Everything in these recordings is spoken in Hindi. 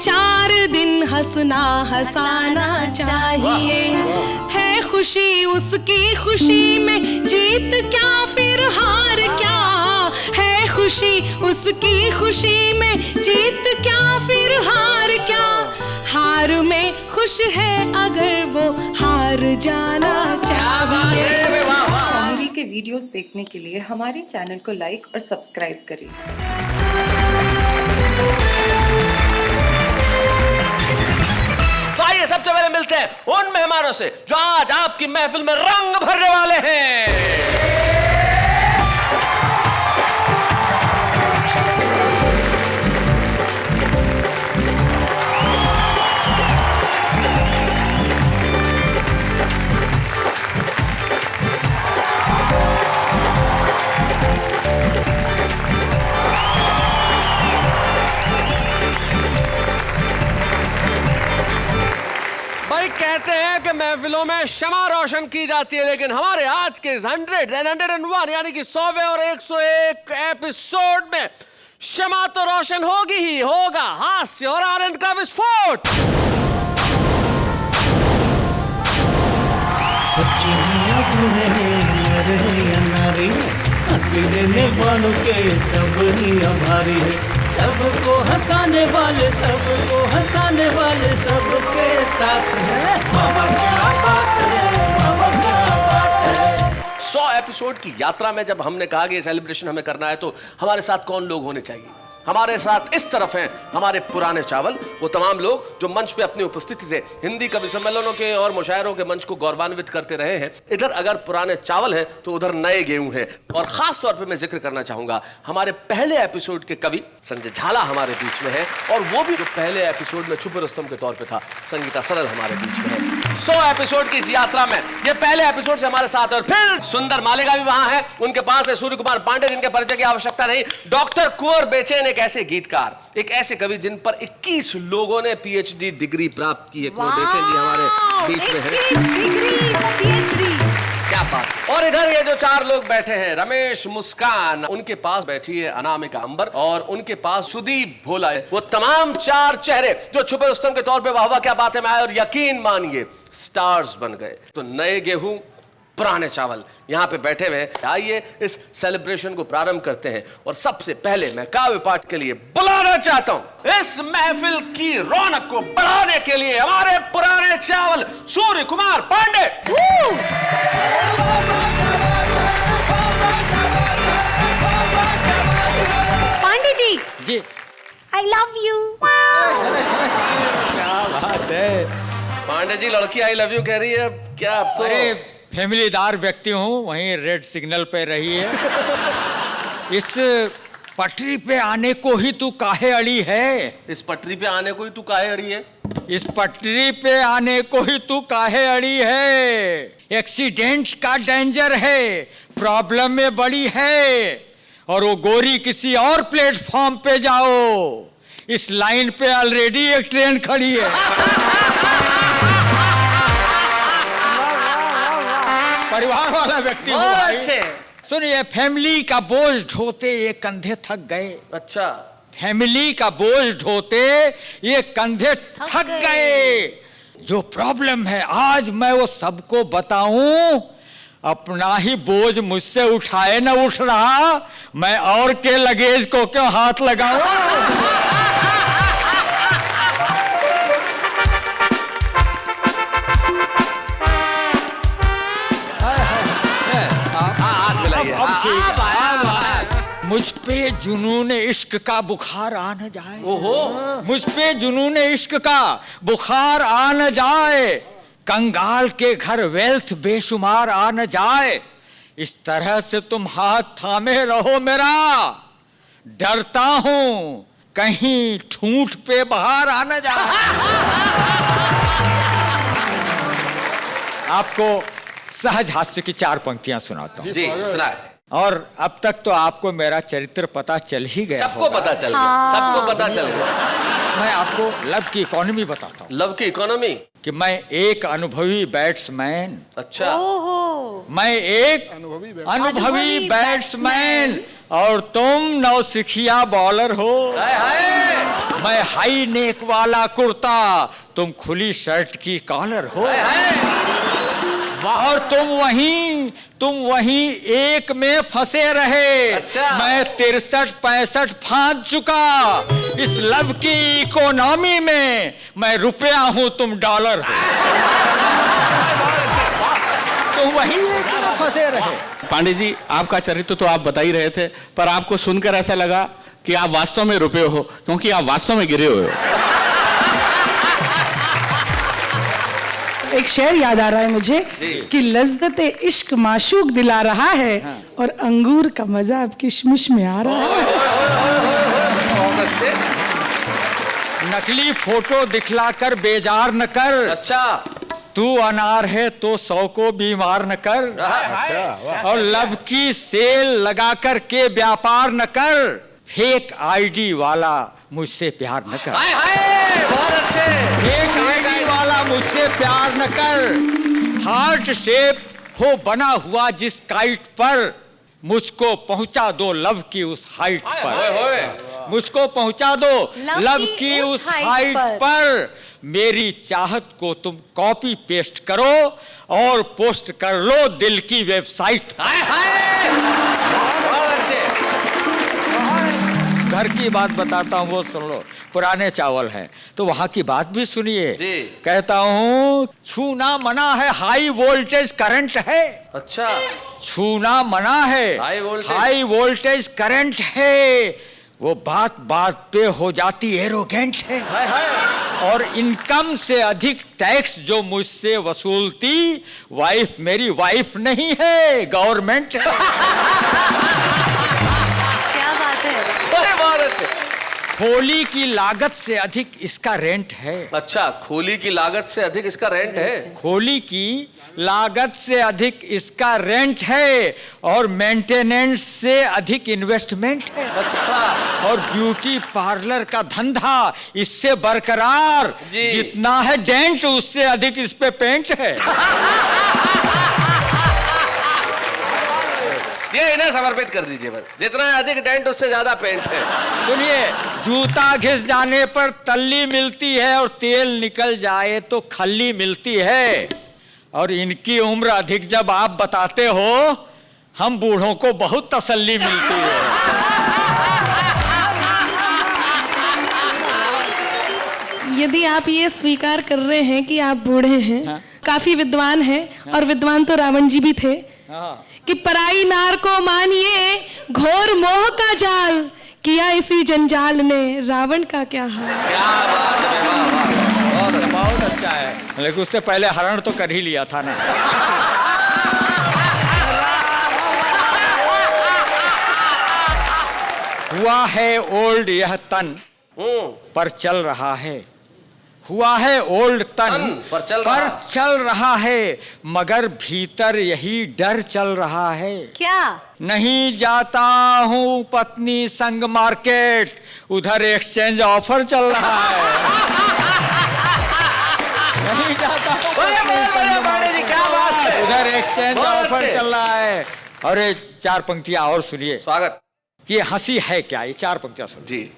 4 दिन हंसना हंसाना चाहिए। है खुशी उसकी खुशी में, जीत क्या फिर हार क्या। है खुशी उसकी खुशी में, जीत क्या फिर हार क्या। हार में खुश है अगर वो हार जाना चाहिए। कॉमेडी के वीडियोस देखने के लिए हमारे चैनल को लाइक और सब्सक्राइब करें। तो आइए सबसे पहले मिलते हैं उन मेहमानों से जो आज आपकी महफिल में रंग भरने वाले हैं। कहते हैं कि महफिलों में शमा रोशन की जाती है, लेकिन हमारे आज के 101 यानी कि 100वें और 101 एपिसोड में शमा तो रोशन होगी ही होगा, हास्य और आनंद का विस्फोट। सबको हंसाने वाले सबके साथ है। मामा क्या बात है, मामा क्या बात है। 100 एपिसोड की यात्रा में जब हमने कहा कि ये सेलिब्रेशन हमें करना है, तो हमारे साथ कौन लोग होने चाहिए? हमारे साथ इस तरफ हैं हमारे पुराने चावल, वो तमाम लोग जो मंच पे अपनी उपस्थिति से हिंदी कवि सम्मेलनों के और मुशायरों के मंच को गौरवान्वित करते रहे हैं। इधर अगर पुराने चावल हैं तो उधर नए गेहूं हैं। और खास तौर पे मैं जिक्र करना चाहूंगा हमारे पहले एपिसोड के कवि संजय झाला हमारे बीच में है, और वो भी जो पहले एपिसोड में छुपे रुस्तम के तौर पर था, संगीता सरल हमारे बीच में है। 100 एपिसोड की इस यात्रा में ये पहले एपिसोड से हमारे साथ है। और फिर सुंदर मालेगा भी वहां है, उनके पास है सूर्य कुमार पांडे, जिनके परिचय की आवश्यकता नहीं। डॉक्टर कुंवर बेचैन एक ऐसे गीतकार, एक ऐसे कवि जिन पर 21 लोगों ने पीएचडी डिग्री प्राप्त की है। कुंवर बेचैन जी हमारे बीच में है। 21 डिग्री पीएचडी, क्या बात। और इधर ये जो 4 लोग बैठे हैं, रमेश, मुस्कान, उनके पास बैठी है अनामिका अंबर, और उनके पास सुदीप भोला है। वो तमाम 4 चेहरे जो छुपे रुस्तम के तौर पे वाह वाह क्या बात है में आए और यकीन मानिए स्टार्स बन गए। तो नए गेहूं पुराने चावल यहां पे बैठे हुए। आइए इस सेलिब्रेशन को प्रारंभ करते हैं। और सबसे पहले मैं काव्य पाठ के लिए बुलाना चाहता हूं इस महफिल की रौनक को बढ़ाने के लिए हमारे पुराने चावल सूर्य कुमार पांडे। पांडे जी जी आई लव यू। क्या बात है। पांडे जी लड़की आई लव यू कह रही है क्या? अब तो अरे फैमिलीदार व्यक्ति हूँ, वहीं रेड सिग्नल पे रही है। इस पटरी पे आने को ही तू काहे अड़ी है? इस पटरी पे आने को ही तू काहे अड़ी है? इस पटरी पे आने को ही तू काहे अड़ी है? एक्सीडेंट का डेंजर है, प्रॉब्लम में बड़ी है। और वो गोरी किसी और प्लेटफॉर्म पे जाओ, इस लाइन पे ऑलरेडी एक ट्रेन खड़ी है। परिवार वाला व्यक्ति हूँ भाई। सुनिए, फैमिली का बोझ ढोते ये कंधे थक गए। अच्छा, फैमिली का बोझ ढोते ये कंधे थक गए। जो प्रॉब्लम है आज मैं वो सबको बताऊं, अपना ही बोझ मुझसे उठाए न उठ रहा, मैं और के लगेज को क्यों हाथ लगाऊं? मुझ पे जुनून इश्क का बुखार आ न जाए। ओहो, मुझ पे जुनून इश्क का बुखार आ न जाए, कंगाल के घर वेल्थ बेशुमार आ न जाए। इस तरह से तुम हाथ थामे रहो मेरा, डरता हूं कहीं ठूंठ पे बाहर आ न जाए। आपको सहज हास्य की 4 पंक्तियां सुनाता हूं। जी सुनाए। और अब तक तो आपको मेरा चरित्र पता चल ही गया। सबको पता चल गया, सबको पता चल गया। मैं आपको लव की इकोनॉमी बताता हूँ। लव की इकोनॉमी? कि मैं एक अनुभवी बैट्समैन। अच्छा। मैं एक अनुभवी बैट्समैन और तुम नौसिखिया बॉलर हो। हाय हाय। मैं हाई नेक वाला कुर्ता, तुम खुली शर्ट की कॉलर हो। और तुम वहीं एक में फंसे रहे। अच्छा। मैं 63-65 फांद चुका। इस लव की इकोनॉमी में मैं रुपया हूं, तुम डॉलर हो। तुम वहीं एक में फंसे रहे। पांडे जी, आपका चरित्र तो आप बता ही रहे थे, पर आपको सुनकर ऐसा लगा कि आप वास्तव में रुपए हो, क्योंकि आप वास्तव में गिरे हुए हो। एक शेर याद आ रहा है मुझे कि लज्जत इश्क माशूक दिला रहा है और अंगूर का मजा अब किशमिश में आ रहा है। बहुत अच्छे। नकली फोटो दिखलाकर बेजार न कर। अच्छा। तू अनार है तो 100 को बीमार न कर। और लब की सेल लगाकर के व्यापार न कर। फेक आईडी वाला मुझसे प्यार न कर। हाय हाय, बहुत अच्छे। फेक आईडी वाला मुझसे प्यार न कर। हार्ट शेप हो बना हुआ जिस काइट पर, मुझको पहुंचा दो लव की उस हाइट पर। मुझको पहुंचा दो लव की उस हाइट पर। मेरी चाहत को तुम कॉपी पेस्ट करो और पोस्ट कर लो दिल की वेबसाइट। हाय हाय, बहुत अच्छे। घर की बात बताता हूँ, वो सुन लो। पुराने चावल हैं तो वहां की बात भी सुनिए। कहता हूँ छूना मना है, हाई वोल्टेज करंट है। अच्छा। छूना मना है, हाई वोल्टेज करंट है। वो बात बात पे हो जाती एरोगेंट है। हाय हाय। और इनकम से अधिक टैक्स जो मुझसे वसूलती, वाइफ मेरी वाइफ नहीं है, गवर्नमेंट है। क्या बात है। बहुत अच्छे। खोली की लागत से अधिक इसका रेंट है। अच्छा, खोली की लागत से अधिक इसका रेंट है। खोली की लागत से अधिक इसका रेंट है और मेंटेनेंस से अधिक इन्वेस्टमेंट है। अच्छा। और ब्यूटी पार्लर का धंधा इससे बरकरार, जितना है डेंट उससे अधिक इस पे पेंट है। ये इन्हें समर्पित कर दीजिए बस। जितना अधिक डेंट उससे ज्यादा पेंट है। सुनिए, जूता घिस जाने पर तल्ली मिलती है और तेल निकल जाए तो खल्ली मिलती है। और इनकी उम्र अधिक जब आप बताते हो, हम बूढ़ों को बहुत तसल्ली मिलती है। यदि आप ये स्वीकार कर रहे हैं कि आप बूढ़े हैं, काफी विद्वान हैं, और विद्वान तो रावण जी भी थे, कि पराई नार को मानिए घोर मोह का जाल, किया इसी जंजाल ने रावण का क्या हाल। क्या बात है, वाह वाह, बहुत अच्छा है। लेकिन उससे पहले हरण तो कर ही लिया था ना। हुआ है ओल्ड यह तन पर चल रहा है। हुआ है ओल्ड तन पर चल रहा है, मगर भीतर यही डर चल रहा है। क्या? नहीं जाता हूँ पत्नी संग मार्केट, उधर एक्सचेंज ऑफर चल रहा है। नहीं जाता हूँ पत्नी संग मार्केट, क्या बात है, उधर एक्सचेंज ऑफर चल रहा है। और ये 4 पंक्तियां और सुनिए। स्वागत। ये हंसी है क्या, ये 4 पंक्तियां सुनिए जी।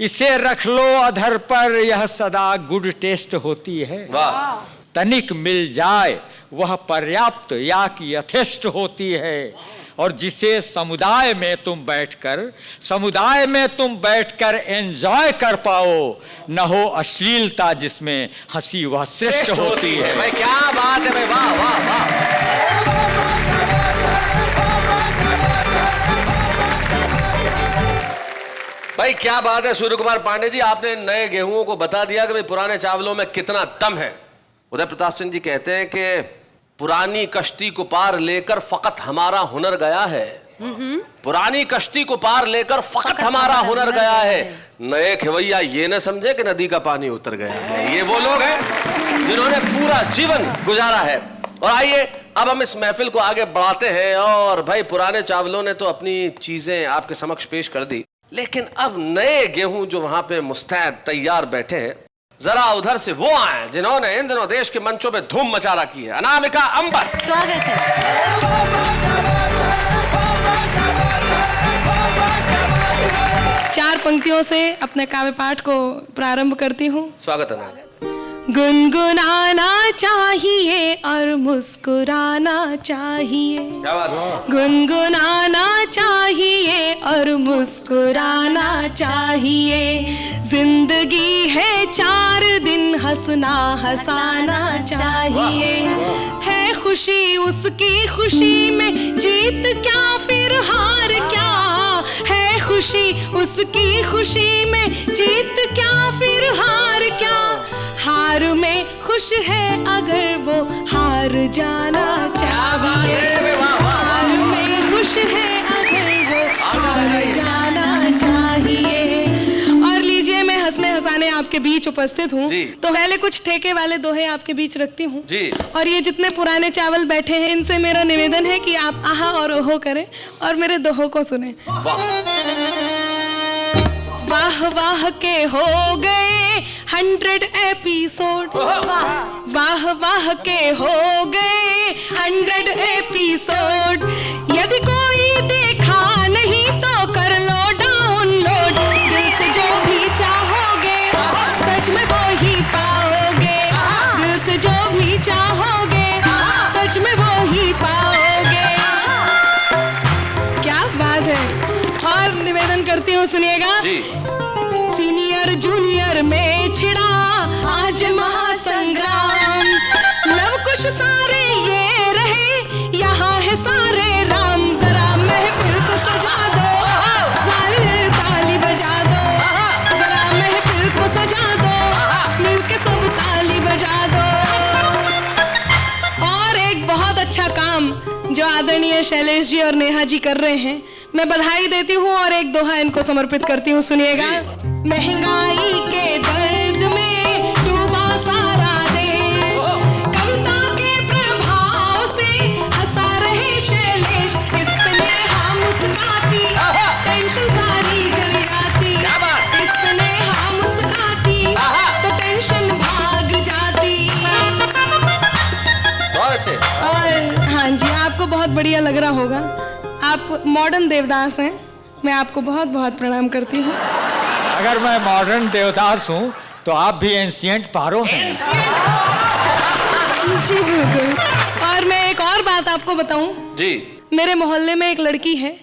इसे रख लो अधर पर, यह सदा गुड टेस्ट होती है। वाह। तनिक मिल जाए वह पर्याप्त या कि यथेष्ट होती है। और जिसे समुदाय में तुम बैठकर एंजॉय कर पाओ, न हो अश्लीलता जिसमें हंसी वह श्रेष्ठ होती है। भाई क्या बात है भाई, वाह वाह वाह। भाई क्या बात है सूर्य कुमार पांडे जी, आपने नए गेहूं को बता दिया कि भाई पुराने चावलों में कितना दम है। उदय प्रताप सिंह जी कहते हैं कि पुरानी कश्ती को पार लेकर फकत हमारा हुनर गया है। पुरानी कश्ती को पार लेकर फकत हमारा हुनर गया है। नए खिवैया ये न समझे कि नदी का पानी उतर गया है। ये वो लोग हैं जिन्होंने पूरा जीवन गुजारा है। और आइए अब हम इस महफिल को आगे बढ़ाते हैं। और भाई पुराने चावलों ने तो अपनी चीजें आपके समक्ष पेश कर दी, लेकिन अब नए गेहूं जो वहां पे मुस्तैद तैयार बैठे हैं, जरा उधर से वो आए जिन्होंने इन दिनों देश के मंचों पे धूम मचा रखी है। अनामिका अंबर, स्वागत है। 4 पंक्तियों से अपने काव्य पाठ को प्रारंभ करती हूँ। स्वागत है मैम। गुनगुनाना चाहिए और मुस्कुराना चाहिए, क्या बात है? गुनगुनाना चाहिए और मुस्कुराना चाहिए। जिंदगी है 4 दिन, हंसना हंसाना चाहिए। है खुशी उसकी खुशी में, जीत क्या फिर हार क्या। है खुशी उसकी खुशी में, जीत क्या फिर हार क्या। हार में खुश है अगर वो हार जाना चाहिए। हार में खुश है अगर वो हार जाना चाहिए। और लीजिए, मैं हंसने हंसाने आपके बीच उपस्थित हूँ, जी। तो पहले कुछ ठेके वाले दोहे आपके बीच रखती हूँ जी। और ये जितने पुराने चावल बैठे हैं, इनसे मेरा निवेदन है कि आप आहा और ओहो करें और मेरे दोहों को सुने। वाह वाह के हो गए 100 एपिसोड, वाह वाह के हो गए 100 एपिसोड। यदि कोई देखा नहीं तो कर लो डाउनलोड। दिल से जो भी चाहोगे सच में वो ही पाओगे। दिल से जो भी चाहोगे सच में वो ही पाओगे। क्या बात है। और निवेदन करती हूँ, सुनिएगा। सीनियर जूनियर में छिड़ा आज महासंग्राम। लव कुश सारे ये रहे, यहाँ है सारे राम। जरा महफिल को सजा दो, जालिम ताली बजा दो। जरा महफिल को सजा दो, मिलके सब ताली बजा दो। और एक बहुत अच्छा काम जो आदरणीय शैलेश जी और नेहा जी कर रहे हैं, मैं बधाई देती हूँ और एक दोहा इनको समर्पित करती हूँ, सुनिएगा। महंगाई के दर्द में डूबा सारा देश, कविता के प्रभाव से हंसा रहे शैलेश। इस पे नेहा मुस्कुराती, टेंशन सारी चली जाती। इस पे नेहा मुस्कुराती तो टेंशन भाग जाती। बहुत अच्छे। और हाँ जी, आपको बहुत बढ़िया लग रहा होगा। आप मॉडर्न देवदास हैं, मैं आपको बहुत बहुत प्रणाम करती हूँ। अगर मैं मॉडर्न देवदास हूँ तो आप भी एंशिएंट पारो हैं। जी बिल्कुल। और मैं एक और बात आपको बताऊं जी। मेरे मोहल्ले में एक लड़की है,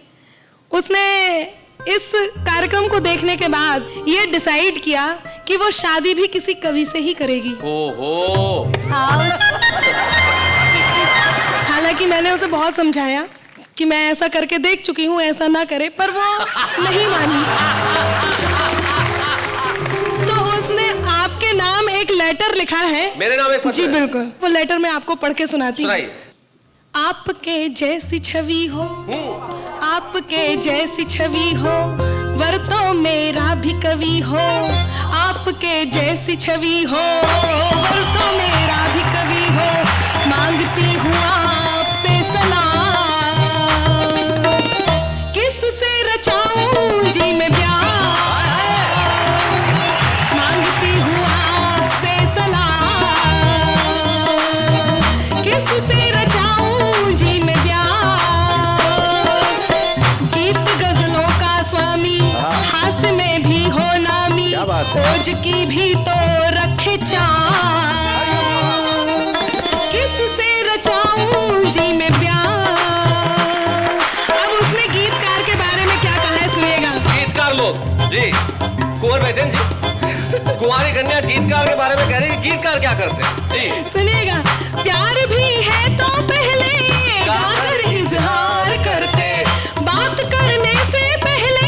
उसने इस कार्यक्रम को देखने के बाद ये डिसाइड किया कि वो शादी भी किसी कवि से ही करेगी। ओहो। हालांकि मैंने उसे बहुत समझाया कि मैं ऐसा करके देख चुकी हूँ, ऐसा ना करे, पर वो नहीं मानी। तो उसने आपके नाम एक लेटर लिखा है। मेरे नाम एक पत्र जी है? बिल्कुल। वो लेटर मैं आपको पढ़ के सुनाती हूँ। सुनाइए। आपके जैसी छवि हो, आपके जैसी छवि हो, वर तो मेरा भी कवि हो। आपके जैसी छवि हो, वर तो मेरा भी कवि हो। मांगती हूँ आपसे सलाम, किससे रचाऊं जी मैं प्यार। मांगती हूँ आपसे सलाम, किससे रचाऊं जी मैं प्यार। गीत गजलों का स्वामी, हास्य में भी हो नामी, खोज की भी तो रखे चार। किससे रचाऊं जी मैं प्यार। अब उसने गीतकार के बारे में क्या कहा है, सुनिएगा। गीतकार लोग जी, कुंवर बेचन जी, कुंवारी कन्या गीतकार के बारे में कह रही है। गीतकार क्या करते हैं जी? सुनिएगा। प्यार भी है तो पहले गाकर इजहार करते, बात करने से पहले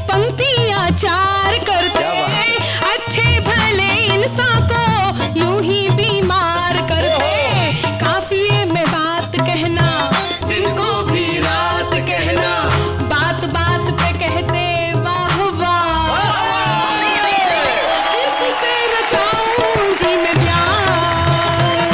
पंक्तियां चार करते। अच्छे भले इंसान को यूं ही बीमार करते, काफिये में बात कहना, दिन को भी रात कहना, बात बात पे कहते वाह वाह। किससे रचाऊं जी मैं प्यार।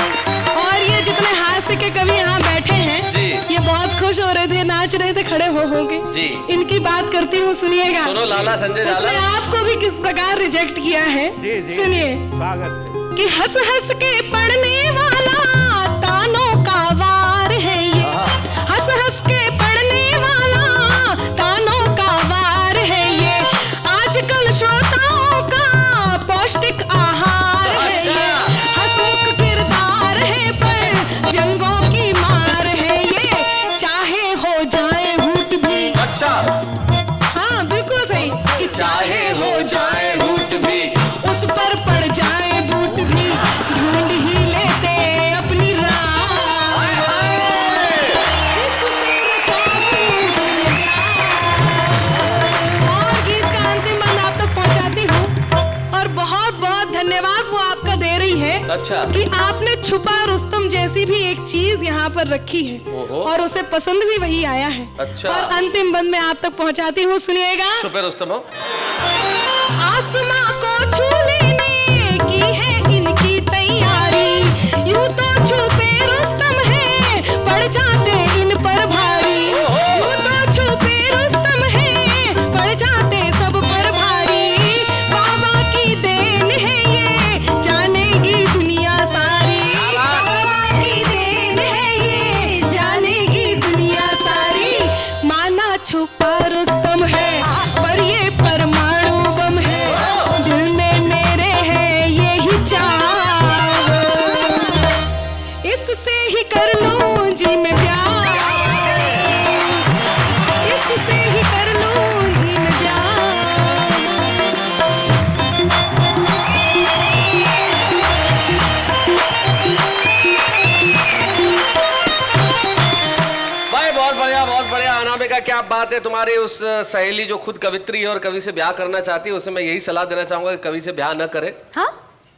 और ये जितने हास्य के कवि यहाँ बैठे हैं जी। ये बहुत खुश हो रहे थे, नाच रहे थे, खड़े हो होंगे जी। इनकी बात करती हूँ, सुनिएगा। सुनो लाला संजय लाला। उसने आपको भी किस प्रकार रिजेक्ट किया है, सुनिए। कि हंस हंस के पढ़ने वाला तानों का वार है ये। हंस हंस के पढ़ने वाला तानों का वार है ये। आज अच्छा। कि आपने छुपा रुस्तम जैसी भी एक चीज यहाँ पर रखी है ओहो। और उसे पसंद भी वही आया है। अच्छा। और अंतिम बंद में आप तक पहुँचाती हूँ, सुनिएगा। छुपे रुस्तम हो। आसमां को छू लेने की है इनकी तैयारी, यूं तो छुपे रुस्तम है, पड़ जाते इन पर भारी। यूं तो छुपे रुस्तम है, पड़ जाते सब पर भारी। बाबा की देन है ये, जानेगी दुनिया सारी। बाबा की देन है ये, जानेगी दुनिया सारी। माना छुपा रुस्तम है, पर ये परमाणु बम है। दिल में मेरे है यही चाह, इससे ही कर लूं जी मैं प्यार, इससे ही कर लूं जी मैं प्यार। भाई बहुत बढ़िया, बहुत बढ़िया। अनामिका, क्या बात है तुम्हारी उस सहेली जो खुद कवित्री है और कवि से ब्याह करना चाहती है, उसे मैं यही सलाह देना चाहूंगा कि कवि से ब्याह न करे। हाँ,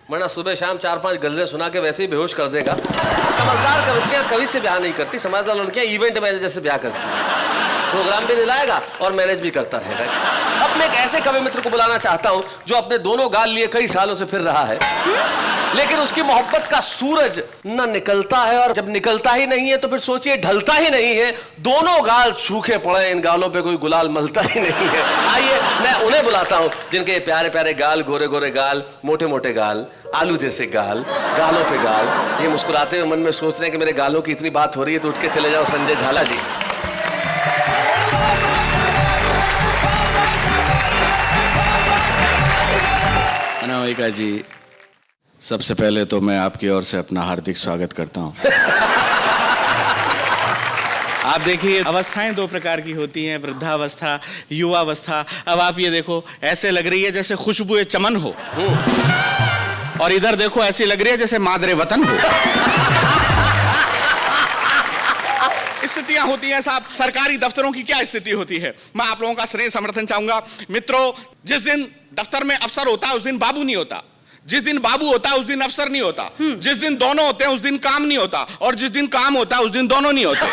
वरना सुबह शाम 4-5 गजलें सुना के वैसे ही बेहोश कर देगा। समझदार कवित्रियां कवि से ब्याह नहीं करती, समझदार लड़कियां इवेंट मैनेजर से ब्याह करती हैं। प्रोग्राम भी दिलाएगा और मैनेज भी करता रहेगा। अब मैं एक ऐसे कवि मित्र को बुलाना चाहता हूं जो अपने दोनों गाल लिए कई सालों से फिर रहा है, लेकिन उसकी मोहब्बत का सूरज न निकलता है, और जब निकलता ही नहीं है तो फिर सोचिए ढलता ही नहीं है। दोनों गाल सूखे पड़े, इन गालों पे कोई गुलाल मलता ही नहीं है। आइए मैं उन्हें बुलाता हूं जिनके प्यारे प्यारे गाल, गोरे गोरे गाल, मोटे मोटे गाल, आलू जैसे गाल, गालों पे गाल, ये मुस्कुराते हुए मन में सोच रहे हैं कि मेरे गालों की इतनी बात हो रही है तो उठ के चले जाओ संजय झाला जी। अनामिका जी, सबसे पहले तो मैं आपकी ओर से अपना हार्दिक स्वागत करता हूं। आप देखिए, अवस्थाएं दो प्रकार की होती हैं, वृद्धावस्था, युवावस्था। अब आप ये देखो, ऐसे लग रही है जैसे खुशबुए चमन हो, और इधर देखो ऐसी लग रही है जैसे मादरे वतन हो। स्थितियां होती हैं साहब। सरकारी दफ्तरों की क्या स्थिति होती है, मैं आप लोगों का स्नेह समर्थन चाहूंगा। मित्रों, जिस दिन दफ्तर में अफसर होता है उस दिन बाबू नहीं होता, जिस दिन बाबू होता है उस दिन अफसर नहीं होता, जिस दिन दोनों होते हैं उस दिन काम नहीं होता, और जिस दिन काम होता है उस दिन दोनों नहीं होते।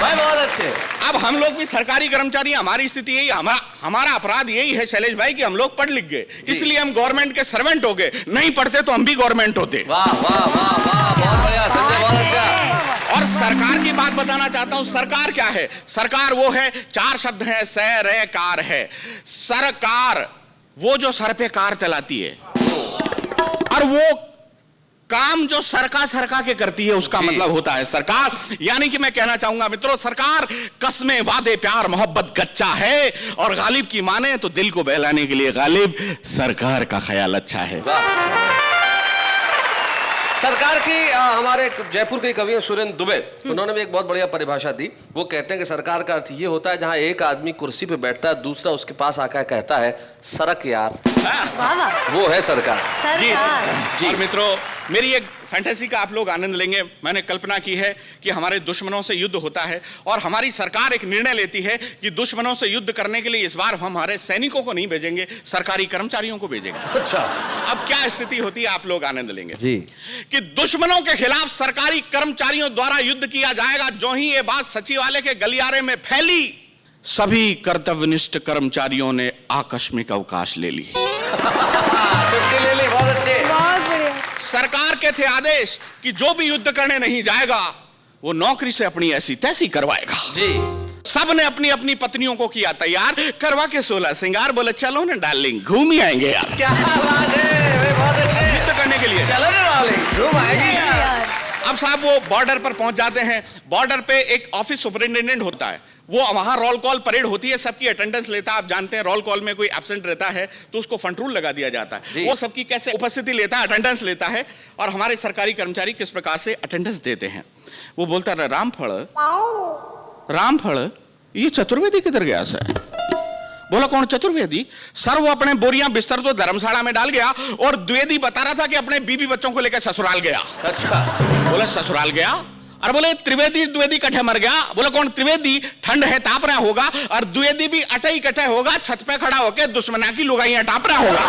भाई बहुत अच्छे। अब हम लोग भी सरकारी कर्मचारी, हमारी स्थिति यही, हमारा अपराध यही है शैलेश भाई कि हम लोग पढ़ लिख गए, इसलिए हम गवर्नमेंट के सर्वेंट हो गए। नहीं पढ़ते तो हम भी गवर्नमेंट होते। वाह वाह वाह वाह, बहुत बढ़िया संजय, बहुत अच्छा। और सरकार की बात बताना चाहता हूं। सरकार क्या है? सरकार वो है, 4 शब्द हैं, सै रे कार है। सरकार वो जो सर पे कार चलाती है, और वो काम जो सरका के करती है उसका मतलब होता है सरकार। यानी कि मैं कहना चाहूंगा मित्रों, सरकार कस्में, वादे, प्यार, मोहब्बत गच्चा है, और गालिब की माने तो दिल को बहलाने के लिए गालिब सरकार का ख्याल अच्छा है। सरकार की हमारे जयपुर के कवि हैं सुरेंद्र दुबे, उन्होंने भी एक बहुत बढ़िया परिभाषा दी। वो कहते हैं कि सरकार का अर्थ ये होता है जहां एक आदमी कुर्सी पे बैठता है, दूसरा उसके पास आकर कहता है सरक यार, वो है सरकार। जी जी। और मित्रों, मेरी एक फैंटेसी का आप लोग आनंद लेंगे। मैंने कल्पना की है कि हमारे दुश्मनों से युद्ध होता है, और हमारी सरकार एक निर्णय लेती है कि दुश्मनों से युद्ध करने के लिए इस बार हम हमारे सैनिकों को नहीं भेजेंगे, सरकारी कर्मचारियों को भेजेंगे। अच्छा, अब क्या स्थिति होती है आप लोग आनंद लेंगे जी। कि दुश्मनों के खिलाफ सरकारी कर्मचारियों द्वारा युद्ध किया जाएगा। जो ही ये बात सचिवालय के गलियारे में फैली, सभी कर्तव्यनिष्ठ कर्मचारियों ने आकस्मिक अवकाश ले ली। छुट्टी ले ली, बहुत अच्छे। सरकार के थे आदेश कि जो भी युद्ध करने नहीं जाएगा वो नौकरी से अपनी ऐसी तैसी करवाएगा। जी। सब ने अपनी अपनी पत्नियों को किया तैयार, करवा के 16 श्रृंगार। बोले चलो ना डार्लिंग, घूम ही आएंगे यार। क्या बात है, बहुत अच्छे। युद्ध करने के लिए चलो ना डार्लिंग, घूम आएंगे यार। अब साहब वो बॉर्डर पर पहुंच जाते हैं। बॉर्डर पे एक ऑफिस सुपरिटेंडेंट होता है, वो वहां रोल कॉल परेड होती है, सबकी अटेंडेंस लेता है। आप जानते हैं रोल कॉल में कोई एब्सेंट रहता है तो उसको फ्रंट रूल लगा दिया जाता है। वो सबकी कैसे उपस्थिति लेता है, अटेंडेंस लेता है। और हमारे सरकारी कर्मचारी किस प्रकार से अटेंडेंस देते हैं, वो बोलता है रामफल ये चतुर्वेदी किधर गया सर? बोला कौन चतुर्वेदी? सर वो अपने बोरियां बिस्तर तो धर्मशाला में डाल गया, और द्विवेदी बता रहा था कि अपने बीबी बच्चों को लेकर ससुराल गया। अच्छा। बोला ससुराल गया? और बोले त्रिवेदी द्विवेदी कट्ठे मर गया। बोले कौन त्रिवेदी? ठंड है ताप रहा होगा, और द्विवेदी भी अटई कट्ठे होगा, छत पे खड़ा होकर दुश्मना की लुगाइयां टाप रहा होगा।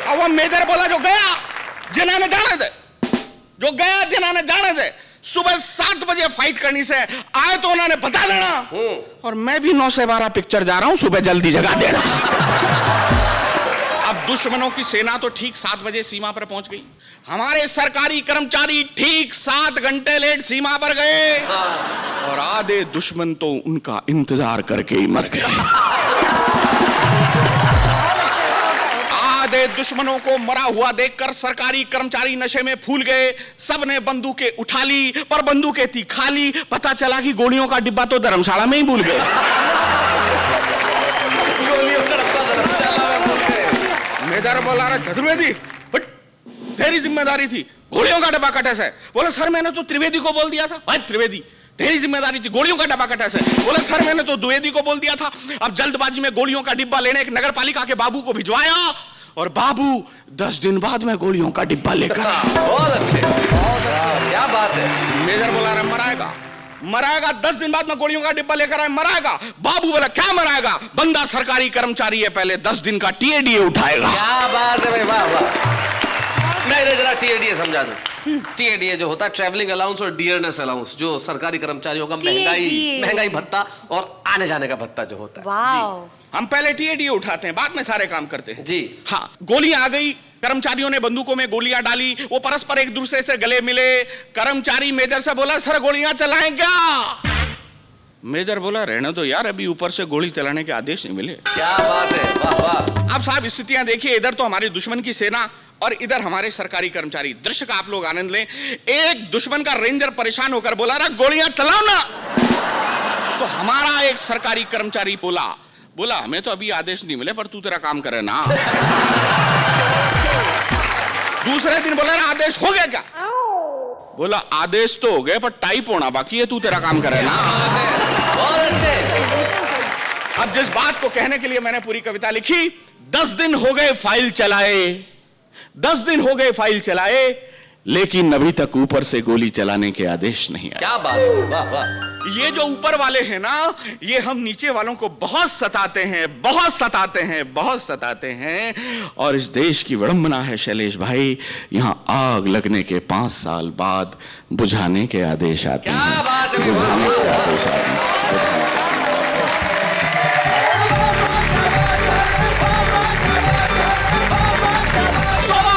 और वो मेजर बोला जो गया जिन्होंने जाने दे, जो गया जिन्होंने जाने दे, सुबह 7 बजे फाइट करनी से आए तो उन्होंने बता देना। और मैं भी 9 से 12 पिक्चर जा रहा हूं, सुबह जल्दी जगा देना। अब दुश्मनों की सेना तो ठीक 7 बजे सीमा पर पहुंच गई, हमारे सरकारी कर्मचारी ठीक 7 घंटे लेट सीमा पर गए, और आधे दुश्मन तो उनका इंतजार करके ही मर गए। आधे दुश्मनों को मरा हुआ देखकर सरकारी कर्मचारी नशे में फूल गए, सबने बंदूकें उठा ली, पर बंदूकें थी खाली। पता चला कि गोलियों का डिब्बा तो धर्मशाला में ही भूल गए। मेजर बोला रहा चतुर्वेदी, तेरी जिम्मेदारी थी, गोलियों का डब्बा कटे से। बोले सर मैंने तो त्रिवेदी को बोल दिया था। भाई त्रिवेदी तेरी जिम्मेदारी थी, गोलियों का डब्बा कटे से। बोले सर मैंने तो द्विवेदी को बोल दिया था। अब जल्दबाजी में गोलियों का डिब्बा लेने एक नगर पालिका के बाबू को भिजवाया, और बाबू 10 दिन बाद में गोलियों का डिब्बा लेकर आया। बहुत अच्छे, क्या बात है। मेजर बोला रहा मराएगा, मराएगा, 10 दिन बाद में गोलियों का डिब्बा लेकर आए, मराएगा। बाबू बोला क्या मराएगा, बंदा सरकारी कर्मचारी है, पहले 10 दिन का टीएडीए उठाएगा। क्या बात है भाई, वाह वाह। नहीं जरा टीएडीए समझा दो। टीएडीए जो होता है ट्रैवलिंग अलाउंस और डियरनेस अलाउंस, जो सरकारी कर्मचारियों का महंगाई भत्ता और आने जाने का भत्ता जो होता है। हम पहले टीएडीए उठाते हैं, बाद में सारे काम करते हैं जी। हाँ, गोलियां आ गई, कर्मचारियों ने बंदूकों में गोलियां डाली, वो परस्पर एक दूसरे से गले मिले। कर्मचारी मेजर से बोला सर गोलियां चलाएं क्या? मेजर बोला रहने दो यार, अभी ऊपर से गोली चलाने के आदेश नहीं मिले। क्या बात है, वाह वाह। अब साहब स्थितियां देखिए, इधर तो हमारे दुश्मन की सेना और इधर हमारे सरकारी कर्मचारी। दृश्य का आप लोग आनंद लें। एक दुश्मन का रेंजर परेशान होकर बोला रहा गोलियां चलाओ ना, तो हमारा एक सरकारी कर्मचारी बोला हमें तो अभी आदेश नहीं मिले, पर तू तेरा काम करे ना। दूसरे दिन बोला रहा आदेश हो गया क्या? बोला आदेश तो हो गए, पर टाइप होना बाकी है, तू तेरा काम करे ना। बहुत अच्छे। अब जिस बात को कहने के लिए मैंने पूरी कविता लिखी, 10 दिन हो गए फाइल चलाए, 10 दिन हो गए फाइल चलाए, लेकिन अभी तक ऊपर से गोली चलाने के आदेश नहीं आए। क्या बात है, वाह वाह। ये जो ऊपर वाले हैं ना, ये हम नीचे वालों को बहुत सताते हैं, बहुत सताते हैं, बहुत सताते हैं। और इस देश की विडंबना है शैलेश भाई, यहाँ आग लगने के 5 साल बाद बुझाने के आदेश आते हैं। क्या बात है, बुझाने के आदेश आते हैं।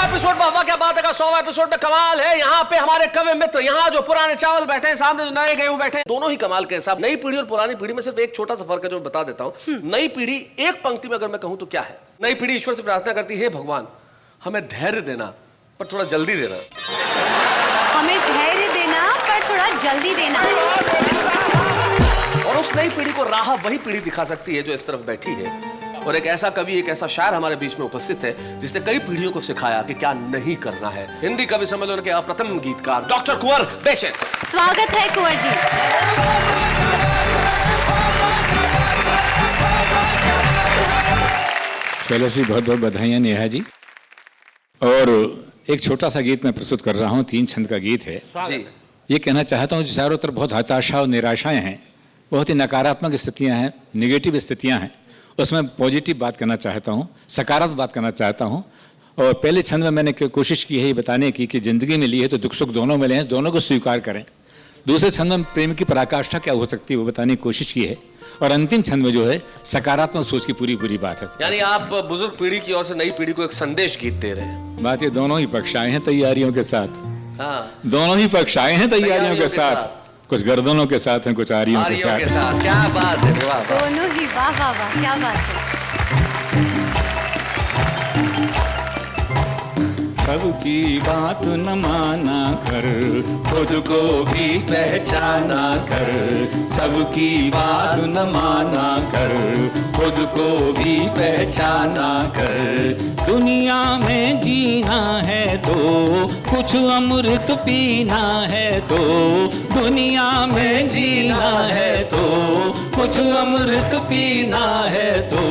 एपिसोड वाह क्या बात है का 100वां एपिसोड में कमाल है। यहाँ पे हमारे कवि मित्र, यहाँ जो पुराने चावल बैठे हैं, सामने जो नए गेहूं बैठे हैं, दोनों ही कमाल के साहब। नई पीढ़ी और पुरानी पीढ़ी में सिर्फ एक छोटा सा फर्क है जो मैं बता देता हूँ। नई पीढ़ी एक पंक्ति में अगर मैं कहूँ तो क्या है, नई पीढ़ी ईश्वर से प्रार्थना करती है भगवान हमें धैर्य देना पर थोड़ा जल्दी देना, हमें धैर्य देना पर थोड़ा जल्दी देना। और उस नई पीढ़ी को राह वही पीढ़ी दिखा सकती है जो इस तरफ बैठी है। और एक ऐसा कवि, एक ऐसा शायर हमारे बीच में उपस्थित है जिसने कई पीढ़ियों को सिखाया कि क्या नहीं करना है। हिंदी कवि सम्मेलन के अप्रतिम गीतकार डॉक्टर कुंवर बेचैन। स्वागत है कुंवर जी। शैलेश जी बहुत बहुत बधाइयाँ नेहा जी। और एक छोटा सा गीत मैं प्रस्तुत कर रहा हूँ, 3 छंद का गीत है जी। ये कहना चाहता हूँ चारों तरफ बहुत हताशा और निराशाएं हैं, बहुत ही नकारात्मक स्थितियाँ हैं, निगेटिव स्थितियाँ हैं। उसमें पॉजिटिव बात करना चाहता हूँ, सकारात्मक बात करना चाहता हूँ। और पहले छंद में मैंने कोशिश की है ये बताने की कि ज़िंदगी में ली है तो दुख सुख दोनों मिले हैं, दोनों को स्वीकार करें। दूसरे छंद में प्रेम की पराकाष्ठा क्या हो सकती है वो बताने की कोशिश की है। और अंतिम छंद में जो है सकारात्मक सोच की पूरी बात है। यानी आप बुजुर्ग पीढ़ी की ओर से नई पीढ़ी को एक संदेश गीत दे रहे हैं। बात ये दोनों ही पक्ष आए हैं तैयारियों के साथ। हाँ, दोनों ही पक्ष आए हैं तैयारियों के साथ, कुछ गर्दनों के साथ हैं, कुछ आरियों के साथ। क्या बात है, वाह वाह। दोनों ही वाह वाह वाह, क्या बात है। सबकी बात न माना कर, खुद को भी पहचाना कर। सबकी बात न माना कर, खुद को भी पहचाना कर। दुनिया में जीना है तो कुछ अमृत पीना है, तो दुनिया में जीना है तो कुछ अमृत पीना है, तो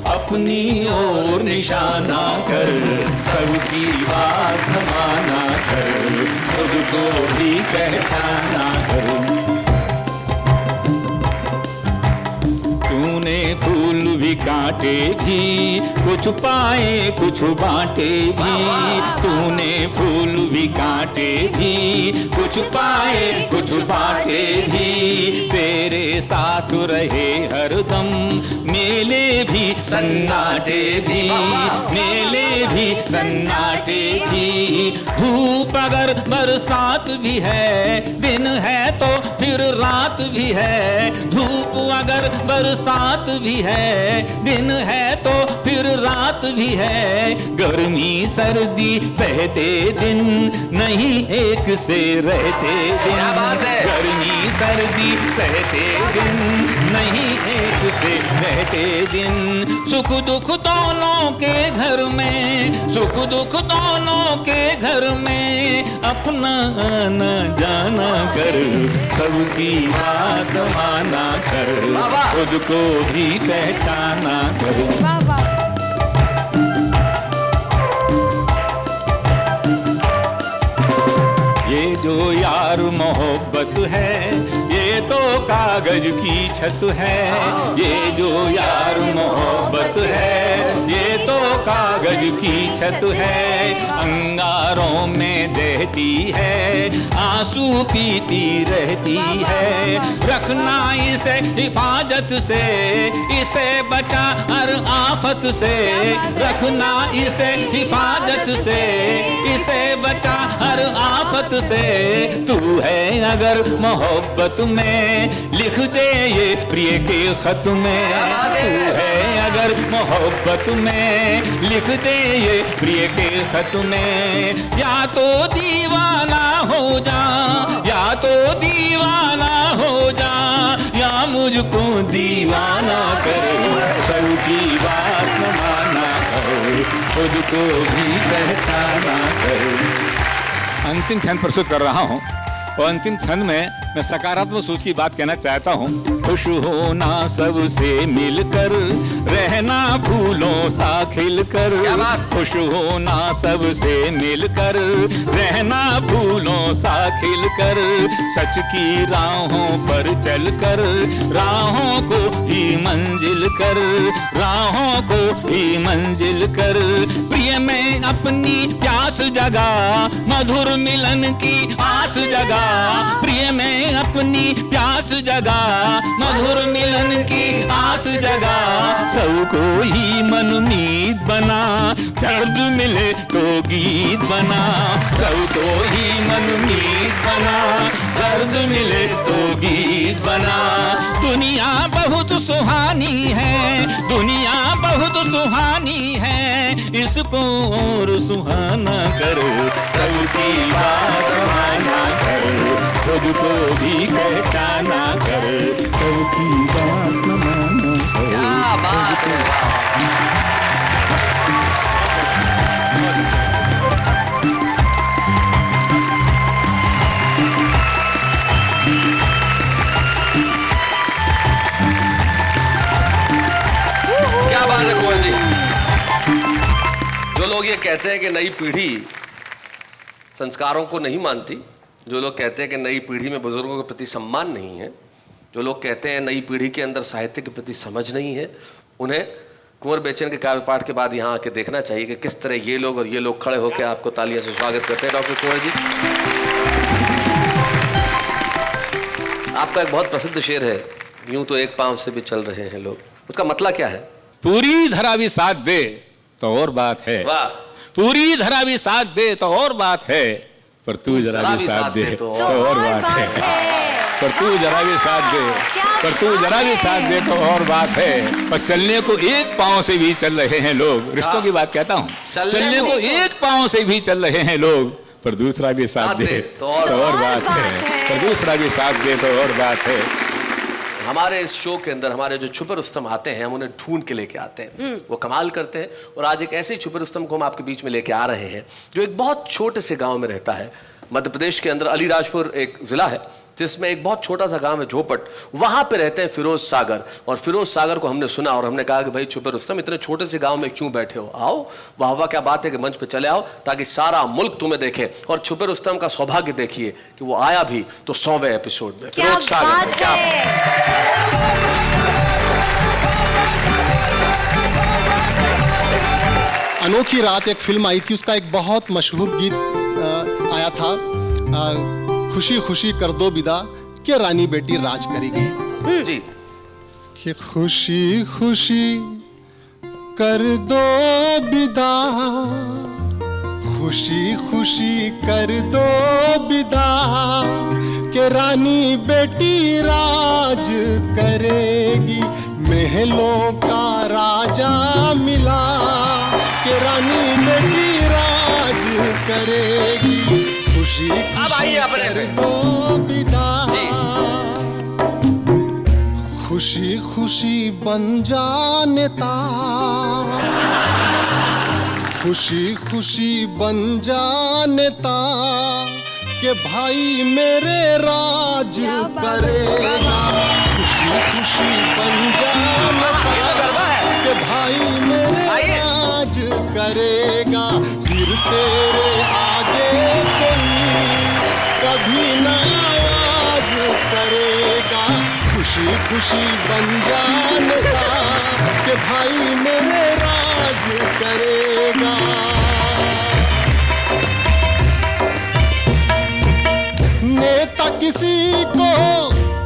अपनी ओर निशाना कर। सबकी बात न माना कर, खुद को भी पहचाना कर। तूने फूल भी काटे भी, कुछ पाए कुछ बांटे भी। तूने फूल भी काटे भी, कुछ पाए कुछ बांटे भी। तेरे साथ रहे हरदम मेले भी सन्नाटे भी, मेले भी सन्नाटे भी। धूप अगर बरसात भी है, दिन है तो फिर रात भी है। धूप अगर बरसात भी है, दिन है तो फिर रात भी है। गर्मी सर्दी सहते दिन, नहीं एक से रहते दिन। गर्मी सर्दी सहते दिन, नहीं एक से रहते दिन। सुख दुख दोनों के घर में, सुख दुख दोनों के घर में। अपना आना जाना कर, सबकी बात माना कर। खुद को भी पहचाना कर। ये जो यार मोहब्बत है, ये तो कागज की छत है। ये जो यार मोहब्बत है, ये तो कागज की छत है। अंगारों में दहती है, आंसू पीती रहती है। रखना इसे हिफाजत से, इसे बचा हर आफत से। रखना इसे हिफाजत से, इसे बचा हर आफत से। तू है अगर मोहब्बत में, लिख दे ये प्रिय के खत में। तू है अगर मोहब्बत में, लिख दे ये प्रिय के खत में। या तो दीवाना हो जा, या तो दीवाना हो जा, या मुझको दीवाना कर। सबकी बात न माना कर, खुद को भी पहचाना कर। अंतिम छंद प्रस्तुत कर रहा हूँ और अंतिम छंद में मैं सकारात्मक सोच की बात कहना चाहता हूँ। खुश होना सबसे मिलकर, रहना फूलों सा खिलकर। खुश होना सबसे मिलकर, रहना फूलों सा खिलकर। सच की राहों पर चलकर, राहों को ही मंजिल कर। राहों को ही मंजिल कर। प्रिय में अपनी प्यास जगा, मधुर मिलन की आस जगा। प्रिय में अपनी प्यास जगा, मधुर मिलन की आस जगा। सबको ही मनमीत बना, दर्द मिले तो गीत बना। सबको ही मनमीत बना, दर्द मिले तो गीत बना। दुनिया बहुत सुहानी है, दुनिया बहुत सुहानी है। इसको और सुहाना करो, सबकी बात माना करो। खुद को भी पहचाना कर, सबकी बात माना करो। क्या बात है। क्या बात है कुंवर जी। जो लोग ये कहते हैं कि नई पीढ़ी संस्कारों को नहीं मानती, जो लोग कहते हैं कि नई पीढ़ी में बुजुर्गों के प्रति सम्मान नहीं है, जो लोग कहते हैं नई पीढ़ी के अंदर साहित्य के प्रति समझ नहीं है, उन्हें कुंवर बेचैन के काव्य पाठ के बाद यहाँ आके देखना चाहिए कि किस तरह ये लोग और ये लोग खड़े होकर आपको तालियों से स्वागत करते हैं। डॉक्टर कुंवर जी, आपका एक बहुत प्रसिद्ध शेर है, यूं तो एक पांव से भी चल रहे हैं लोग। उसका मतलब क्या है? पूरी धरा भी साथ दे तो और बात है। वाह। पूरी धरा भी साथ दे तो और बात है, पर तू जरा भी साथ दे तो और बात है। पर तू जरा भी साथ दे, पर तू जरा भी साथ दे तो और बात है। पर चलने को एक पांव से भी चल रहे हैं लोग। रिश्तों की बात कहता हूँ। चलने को एक पांव से भी चल रहे हैं लोग, पर दूसरा भी साथ दे तो और बात है। पर दूसरा भी साथ दे तो और बात है। हमारे इस शो के अंदर हमारे जो छुपे रुस्तम आते हैं, हम उन्हें ढूंढ के लेके आते हैं, वो कमाल करते हैं। और आज एक ऐसे छुपे रुस्तम को हम आपके बीच में लेके आ रहे हैं जो एक बहुत छोटे से गांव में रहता है। मध्य प्रदेश के अंदर अलीराजपुर एक जिला है जिसमें एक बहुत छोटा सा गांव है झोपट, वहां पे रहते हैं फिरोज सागर। और फिरोज सागर को हमने सुना और हमने कहा कि भाई छुपे रुस्तम इतने छोटे से गांव में क्यों बैठे हो, आओ वाह वाह क्या बात है कि मंच पे चले आओ ताकि सारा मुल्क तुम्हें देखे। और छुपे रुस्तम का सौभाग्य देखिए कि वो आया भी तो 100वें एपिसोड में। फिरोज सागर, क्या अनोखी रात एक फिल्म आई थी, उसका एक बहुत मशहूर गीत आया था, खुशी खुशी कर दो विदा के रानी बेटी राज करेगी। जी। कि खुशी खुशी कर दो विदा, खुशी खुशी कर दो विदा के रानी बेटी राज करेगी, महलों का राजा मिला के रानी बेटी राज करेगी, खुशी खुशी कर दो विदा, खुशी खुशी बन जा नेता, खुशी खुशी बन जा नेता के भाई मेरे राज करेगा, खुशी खुशी बन जा नेता के भाई मेरे राज करेगा, फिर तेरे आगे कोई कभी न आवाज करेगा, खुशी खुशी बन जा नेता के भाई मेरे राज करेगा। नेता किसी को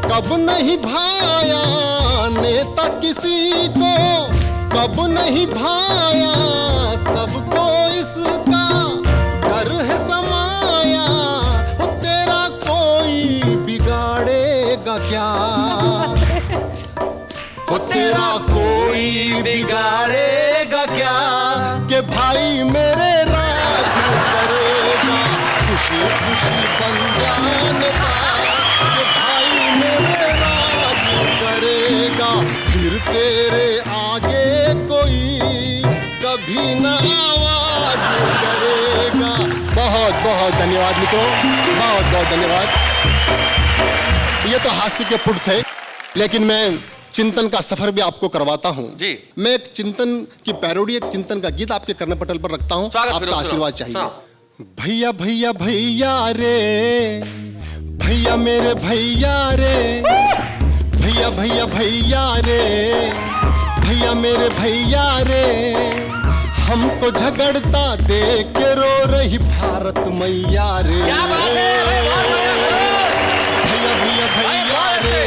कब नहीं भाया, नेता किसी को कब नहीं भाया, सबको इसका डर है समाया, तेरा कोई बिगाड़ेगा क्या, तेरा कोई बिगाड़ेगा क्या कि भाई मेरे राज करेगा, खुशी खुशी बन जा नेता कि भाई मेरे राज करेगा, फिर तेरे आगे कोई कभी न आवाज करेगा। बहुत बहुत धन्यवाद मित्रों, बहुत बहुत धन्यवाद। ये तो हास्य के पुट थे, लेकिन मैं चिंतन का सफर भी आपको करवाता हूँ जी। मैं एक चिंतन की पैरोडी, एक चिंतन का गीत आपके कर्ण पटल पर रखता हूँ, आपका आशीर्वाद चाहिए। भैया भैया भैया रे, भैया मेरे भैया रे, भैया भैया भैया रे, भैया मेरे भैया रे, हमको झगड़ता देख के रो रही भारत मैया रे, भैया भैया भैया रे,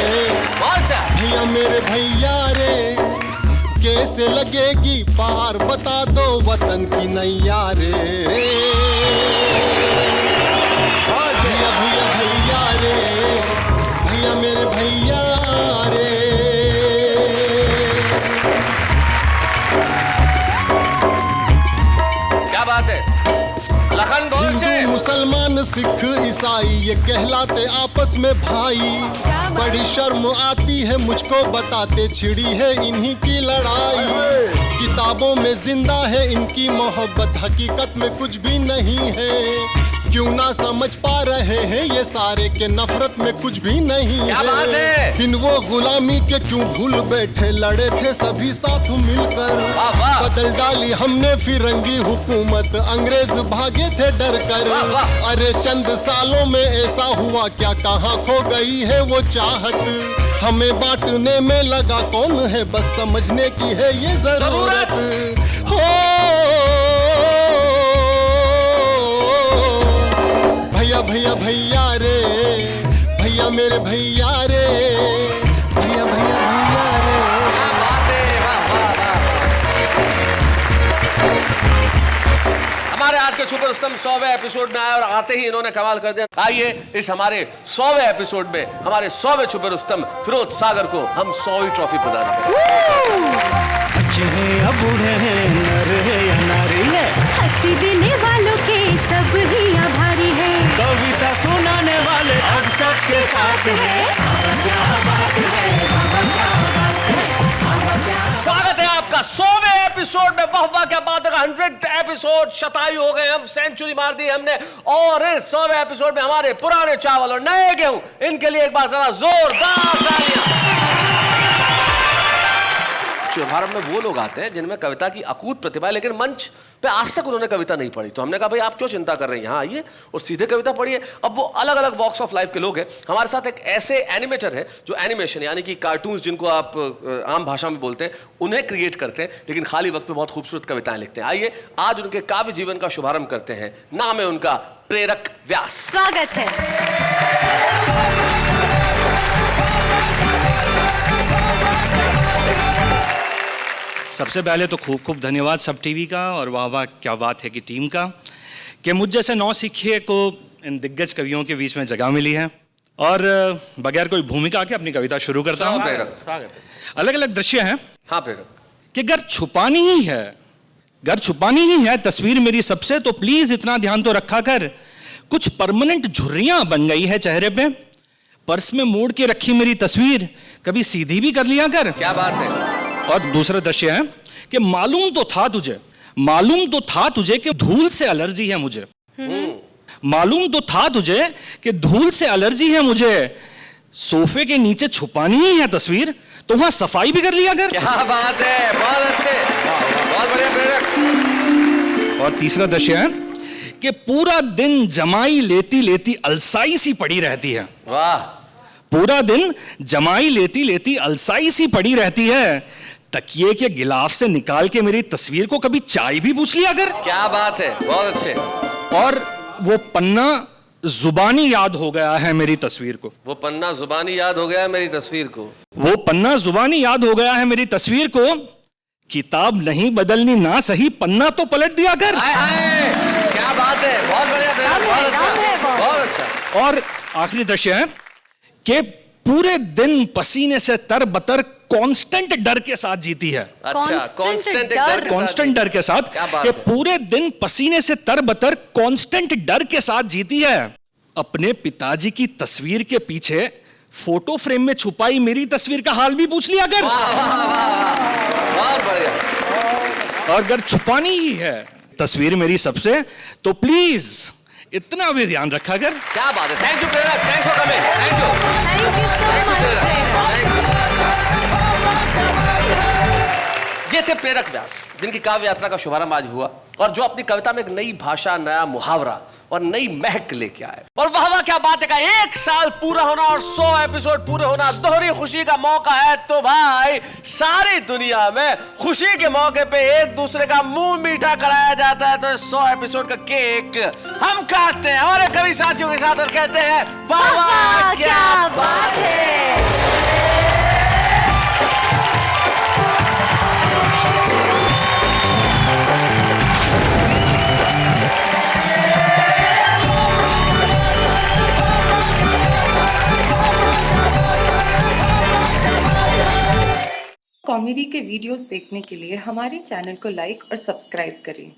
भैया मेरे भैया रे, कैसे लगेगी पार बता दो वतन की नैया रे, भैया भैया भैया रे, भैया मेरे भैया रे। क्या बात है लखन हिंदू मुसलमान सिख ईसाई ये कहलाते आपस में भाई, बड़ी शर्म आती है मुझको बताते छिड़ी है इन्हीं की लड़ाई, किताबों में जिंदा है इनकी मोहब्बत हकीकत में कुछ भी नहीं है, क्यों ना समझ पा रहे हैं ये सारे के नफरत में कुछ भी नहीं है, दिन वो गुलामी के क्यों भूल बैठे, लड़े थे सभी साथ मिलकर, बदल डाली हमने फिरंगी हुकूमत, अंग्रेज भागे थे डर कर, अरे चंद सालों में ऐसा हुआ क्या, कहाँ खो गई है वो चाहत, हमें बांटने में लगा कौन है, बस समझने की है ये जरूरत हो। भैया भैया भैया रे, भैया मेरे भैया रे, भैया भैया भैया रे। हमारे आज के सुपर स्तंभ 100वें एपिसोड में आए और आते ही इन्होंने कमाल कर दिया। आइए इस हमारे 100वें एपिसोड में हमारे 100वें सुपर स्तंभ फिरोज सागर को हम 100वीं ट्रॉफी प्रदान करें। बच्चे हैं या बूढ़े हैं, नर है या नारी है, हंसी देने वालों के सब ही आभारी है, कविता सुनाने वाले अब सबके साथ है। स्वागत है आपका 100वें एपिसोड में। वाह वाह क्या बात है, 100th एपिसोड, शतायु हो गए हम, सेंचुरी मार दी हमने। और इस 100वें एपिसोड में हमारे पुराने चावल और नए गेहूं, इनके लिए एक बार जरा जोरदार तालियां। शुभारंभ में वो लोग आते हैं जिनमें कविता की अकूत प्रतिभा है, लेकिन मंच पे आज तक उन्होंने कविता नहीं पढ़ी। तो हमने कहा भाई आप क्यों चिंता कर रहे हैं, यहाँ आइए और सीधे कविता पढ़िए। अब वो अलग अलग वॉक्स ऑफ लाइफ के लोग हैं। हमारे साथ एक ऐसे एनिमेटर है जो एनिमेशन यानी कि कार्टून्स जिनको आप आम भाषा में बोलते हैं उन्हें क्रिएट करते हैं, लेकिन खाली वक्त में बहुत खूबसूरत कविताएं लिखते हैं। आइए आज उनके काव्य जीवन का शुभारंभ करते हैं। नाम है उनका प्रेरक व्यास। स्वागत है। सबसे पहले तो खूब खूब धन्यवाद सब टीवी का, और वाह वाह क्या बात है कि टीम का, कि मुझ जैसे नौसिखिए को इन दिग्गज कवियों के बीच में जगह मिली है। और बगैर कोई भूमिका के अपनी कविता शुरू करता हूँ। अलग अलग दृश्य हैं। हाँ प्रेरक। कि घर छुपानी ही है तस्वीर मेरी सबसे, तो प्लीज इतना ध्यान तो रखा कर, कुछ परमानेंट झुर्रियां बन गई है चेहरे पे, पर्स में मोड़ के रखी मेरी तस्वीर कभी सीधी भी कर लिया कर। क्या बात है। और दूसरा दृश्य है कि मालूम तो था तुझे कि धूल से एलर्जी है मुझे। मालूम तो था तुझे कि धूल से एलर्जी है मुझे, सोफे के नीचे छुपानी ही है तस्वीर, तो वहां सफाई भी कर लिया कर। क्या बात है, बहुत अच्छे, बहुत बढ़िया प्रेरक। और तीसरा दृश्य है कि पूरा दिन जमाई लेती लेती अलसाई सी पड़ी रहती है। वाह। पूरा दिन जमाई लेती लेती अलसाई सी पड़ी रहती है, तकिए के गिलाफ से निकाल के मेरी तस्वीर को कभी चाय भी पूछ लिया कर। क्या बात है, बहुत अच्छे। और वो पन्ना जुबानी याद हो गया है मेरी तस्वीर को। वो पन्ना जुबानी याद हो गया है मेरी तस्वीर को। वो पन्ना जुबानी याद हो गया है मेरी तस्वीर को, किताब नहीं बदलनी ना सही, पन्ना तो पलट दिया कर। क्या बात है, बहुत बढ़िया प्रेरक, बहुत अच्छा, बहुत अच्छा। और आखिरी दृश्य है कि पूरे दिन पसीने से तरबतर कांस्टेंट डर के साथ जीती है। अच्छा, कांस्टेंट डर के साथ कि पूरे दिन पसीने से तरबतर कांस्टेंट डर के साथ जीती है। अपने पिताजी की तस्वीर के पीछे फोटो फ्रेम में छुपाई मेरी तस्वीर का हाल भी पूछ लिया कर। बहुत बढ़िया। और अगर छुपानी ही है तस्वीर मेरी सबसे, तो प्लीज इतना भी ध्यान रखा कर। क्या बात है, थैंक यू प्रेरक, thanks for coming, thank you so much. ये थे प्रेरक व्यास जिनकी काव्य यात्रा का शुभारंभ आज हुआ, और जो अपनी कविता में एक नई भाषा, नया मुहावरा और नई महक लेके आए। और वाह वाह क्या बात है का 1 साल पूरा होना और 100 एपिसोड पूरे होना, दोहरी खुशी का मौका है। तो भाई सारी दुनिया में खुशी के मौके पे एक दूसरे का मुंह मीठा कराया जाता है, तो 100 एपिसोड का केक हम काटते हैं हमारे कवि साथियों के साथ और कहते हैं वाह वाह क्या बात है। कॉमेडी के वीडियोस देखने के लिए हमारे चैनल को लाइक और सब्सक्राइब करें।